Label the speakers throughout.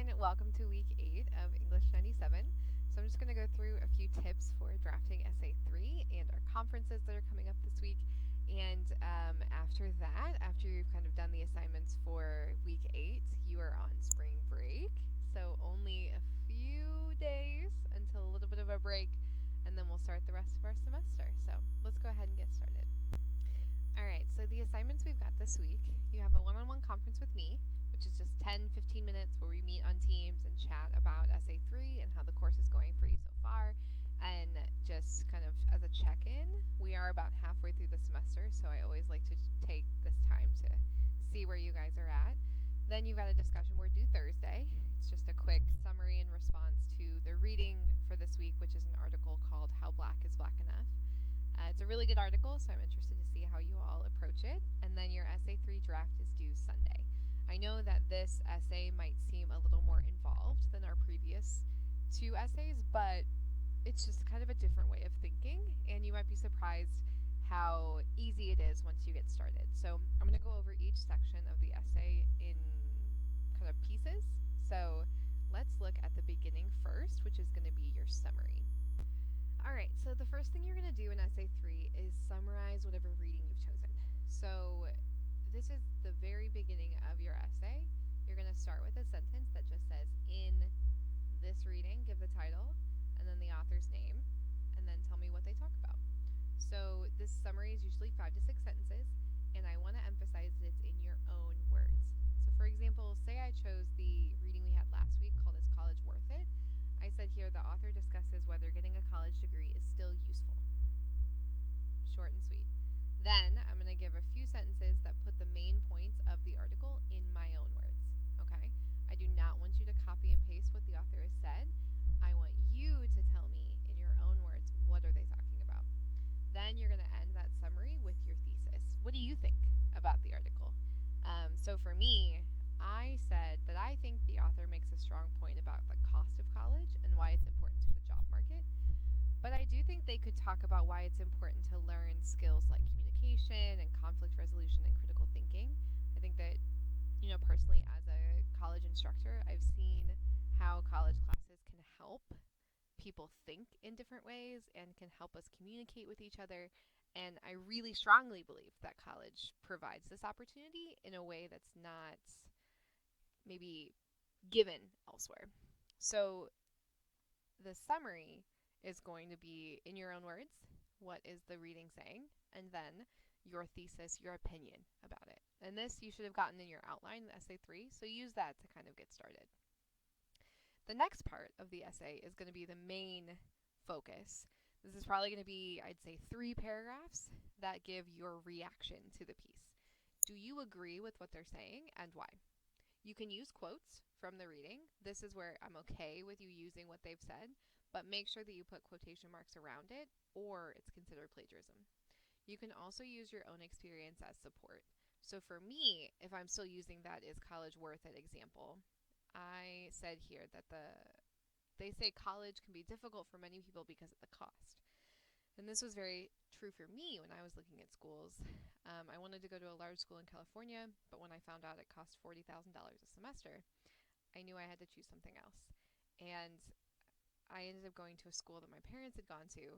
Speaker 1: everyone. Welcome to week 8 of English 97. So, I'm just going to go through a few tips for drafting Essay 3 and our conferences that are coming up this week. And after that, after you've kind of done the assignments for week 8, you are on spring break. So, only a few days until a little bit of a break, and then we'll start the rest of our semester. So, let's go ahead and get started. Alright, so the assignments we've got this week, you have a one-on-one conference with me, which is just 10-15 minutes where we meet on Teams and chat about Essay 3 and how the course is going for you so far. And just kind of as a check-in, we are about halfway through the semester, so I always like to take this time to see where you guys are at. Then you've got a discussion board due Thursday. It's just a quick summary and response to the reading for this week, which is an article called How Black is Black Enough. It's a really good article, so I'm interested to see how you all approach it. And then your Essay 3 draft is due Sunday. I know that this essay might seem a little more involved than our previous 2 essays, but it's just kind of a different way of thinking, and you might be surprised how easy it is once you get started. So I'm going to go over each section of the essay in kind of pieces. So let's look at the beginning first, which is going to be your summary. Alright, so the first thing you're going to do in Essay 3 is summarize whatever reading you've chosen. So this is the very beginning of your essay. You're going to start with a sentence that just says, in this reading, give the title, and then the author's name, and then tell me what they talk about. So this summary is usually 5 to 6 sentences, and I want to emphasize that it's in your own words. So for example, say I chose the reading we had last week called Is College Worth It? I said here the author discusses whether getting a college degree is still useful. Short and sweet. Then I'm going to give a few sentences that put the main points of the article in my own words. Okay? I do not want you to copy and paste what the author has said. I want you to tell me in your own words, what are they talking about? Then you're going to end that summary with your thesis. What do you think about the article? So for me, I said that I think the author makes a strong point about the cost of college and why it's important to the job market. But I do think they could talk about why it's important to learn skills like communication and conflict resolution and critical thinking. I think that, personally as a college instructor, I've seen how college classes can help people think in different ways and can help us communicate with each other. And I really strongly believe that college provides this opportunity in a way that's not maybe given elsewhere. So the summary is going to be in your own words, what is the reading saying, and then your thesis, your opinion about it. And this you should have gotten in your outline, the Essay 3, so use that to kind of get started. The next part of the essay is going to be the main focus. This is probably going to be, I'd say, 3 paragraphs that give your reaction to the piece. Do you agree with what they're saying and why? You can use quotes from the reading. This is where I'm okay with you using what they've said, but make sure that you put quotation marks around it or it's considered plagiarism. You can also use your own experience as support. So for me, if I'm still using that Is College Worth It example, I said here that they say college can be difficult for many people because of the cost. And this was very true for me when I was looking at schools. I wanted to go to a large school in California, but when I found out it cost $40,000 a semester, I knew I had to choose something else. And I ended up going to a school that my parents had gone to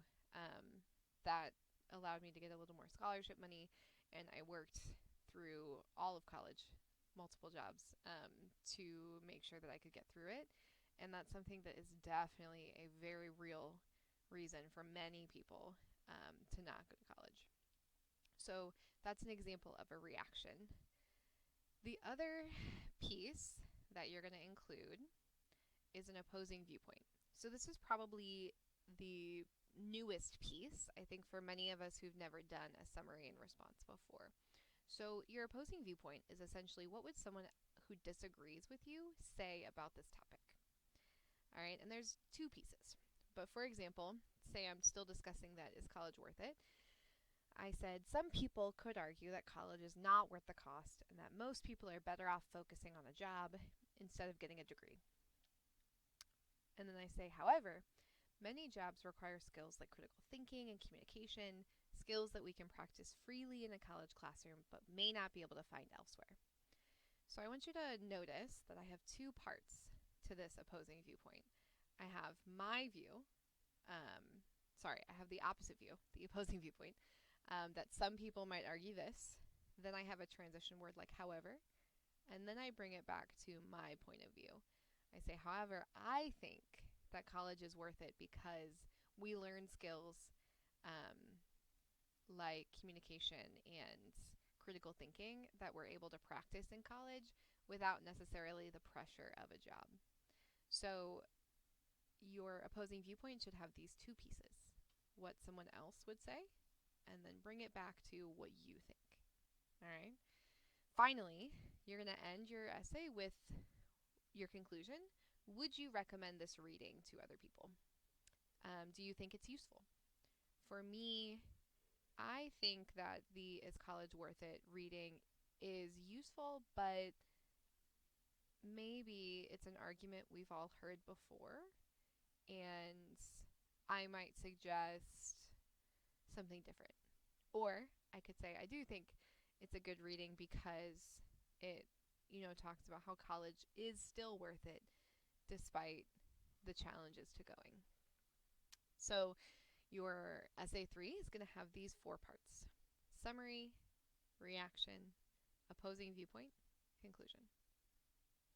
Speaker 1: that allowed me to get a little more scholarship money, and I worked through all of college, multiple jobs, to make sure that I could get through it. And that's something that is definitely a very real reason for many people to not go to college. So that's an example of a reaction. The other piece that you're going to include is an opposing viewpoint. So this is probably the newest piece, I think, for many of us who've never done a summary and response before. So your opposing viewpoint is essentially, what would someone who disagrees with you say about this topic? All right, and there's 2 pieces. But for example, say I'm still discussing that Is College Worth It? I said, some people could argue that college is not worth the cost and that most people are better off focusing on a job instead of getting a degree. And then I say, however, many jobs require skills like critical thinking and communication, skills that we can practice freely in a college classroom but may not be able to find elsewhere. So I want you to notice that I have 2 parts to this opposing viewpoint. I have my view. I have the opposite view, the opposing viewpoint, that some people might argue this. Then I have a transition word like however, and then I bring it back to my point of view. I say, however, I think that college is worth it because we learn skills like communication and critical thinking that we're able to practice in college without necessarily the pressure of a job. So your opposing viewpoint should have these two pieces: what someone else would say, and then bring it back to what you think. All right? Finally, you're going to end your essay with your conclusion. Would you recommend this reading to other people? Do you think it's useful? For me, I think that the Is College Worth It reading is useful, but maybe it's an argument we've all heard before, and I might suggest something different. Or I could say I do think it's a good reading because it, talks about how college is still worth it despite the challenges to going. So your essay 3 is going to have these 4 parts: summary, reaction, opposing viewpoint, conclusion.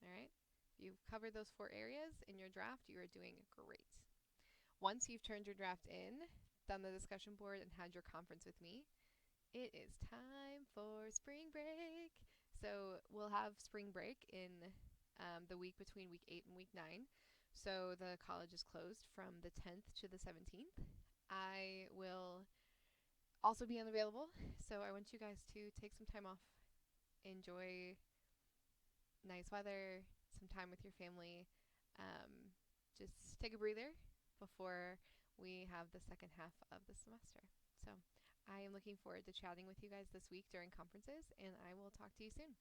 Speaker 1: All right? If you've covered those 4 areas in your draft, you are doing great. Once you've turned your draft in, done the discussion board, and had your conference with me, it is time for spring break. So we'll have spring break in the week between week 8 and week 9. So the college is closed from the 10th to the 17th. I will also be unavailable, so I want you guys to take some time off, enjoy nice weather, some time with your family. Just take a breather before we have the second half of the semester. So I am looking forward to chatting with you guys this week during conferences, and I will talk to you soon.